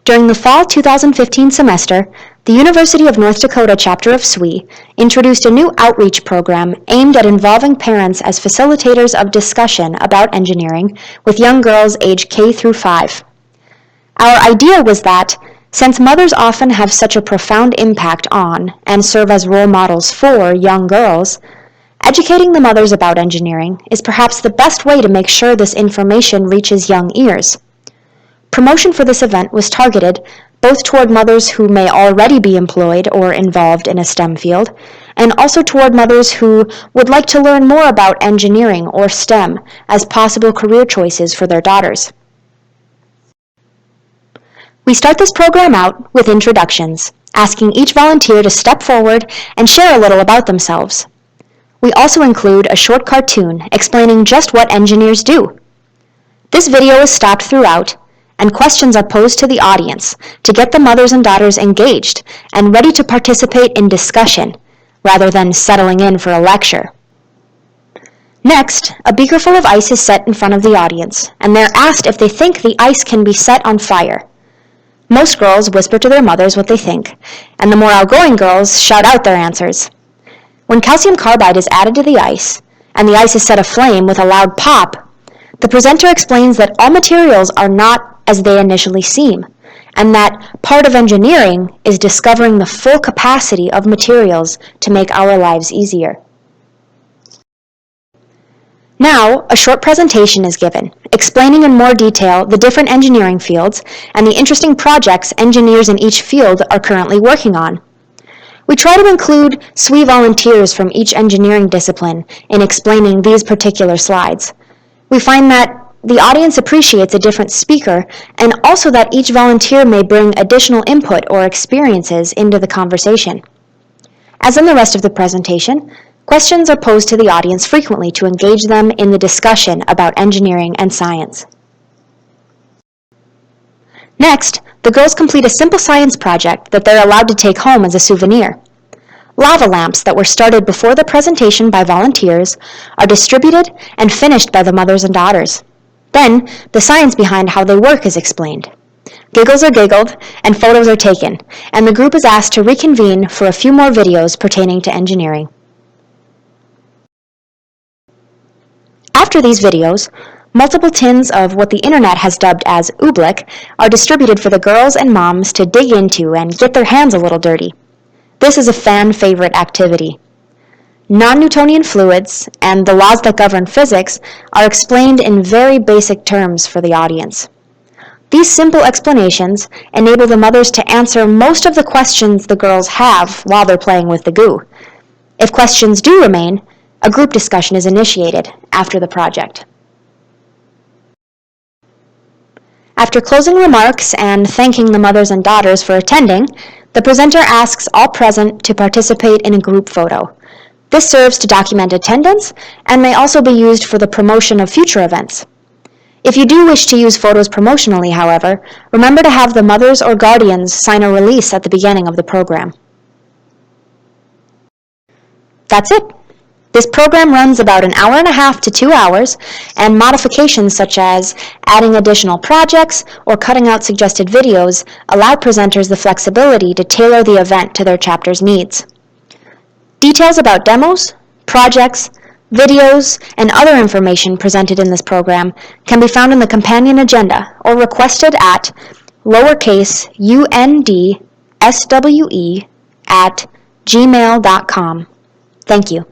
During the fall 2015 semester, the University of North Dakota chapter of SWE introduced a new outreach program aimed at involving parents as facilitators of discussion about engineering with young girls aged K through 5. Our idea was that, since mothers often have such a profound impact on and serve as role models for young girls, educating the mothers about engineering is perhaps the best way to make sure this information reaches young ears. Promotion for this event was targeted both toward mothers who may already be employed or involved in a STEM field, and also toward mothers who would like to learn more about engineering or STEM as possible career choices for their daughters. We start this program out with introductions, asking each volunteer to step forward and share a little about themselves. We also include a short cartoon explaining just what engineers do. This video is stopped throughout, and questions are posed to the audience to get the mothers and daughters engaged and ready to participate in discussion, rather than settling in for a lecture. Next, a beaker full of ice is set in front of the audience, and they're asked if they think the ice can be set on fire. Most girls whisper to their mothers what they think, and the more outgoing girls shout out their answers. When calcium carbide is added to the ice, and the ice is set aflame with a loud pop, the presenter explains that all materials are not as they initially seem, and that part of engineering is discovering the full capacity of materials to make our lives easier. Now, a short presentation is given, explaining in more detail the different engineering fields and the interesting projects engineers in each field are currently working on. We try to include SWE volunteers from each engineering discipline in explaining these particular slides. We find that the audience appreciates a different speaker, and also that each volunteer may bring additional input or experiences into the conversation. As in the rest of the presentation, questions are posed to the audience frequently to engage them in the discussion about engineering and science. Next, the girls complete a simple science project that they're allowed to take home as a souvenir. Lava lamps that were started before the presentation by volunteers are distributed and finished by the mothers and daughters. Then, the science behind how they work is explained. Giggles are giggled, and photos are taken, and the group is asked to reconvene for a few more videos pertaining to engineering. After these videos, multiple tins of what the internet has dubbed as oobleck are distributed for the girls and moms to dig into and get their hands a little dirty. This is a fan-favorite activity. Non-Newtonian fluids and the laws that govern physics are explained in very basic terms for the audience. These simple explanations enable the mothers to answer most of the questions the girls have while they're playing with the goo. If questions do remain, a group discussion is initiated after the project. After closing remarks and thanking the mothers and daughters for attending, the presenter asks all present to participate in a group photo. This serves to document attendance and may also be used for the promotion of future events. If you do wish to use photos promotionally, however, remember to have the mothers or guardians sign a release at the beginning of the program. That's it. This program runs about an hour and a half to 2 hours, and modifications such as adding additional projects or cutting out suggested videos allow presenters the flexibility to tailor the event to their chapter's needs. Details about demos, projects, videos, and other information presented in this program can be found in the companion agenda or requested at lowercase undswe@gmail.com. Thank you.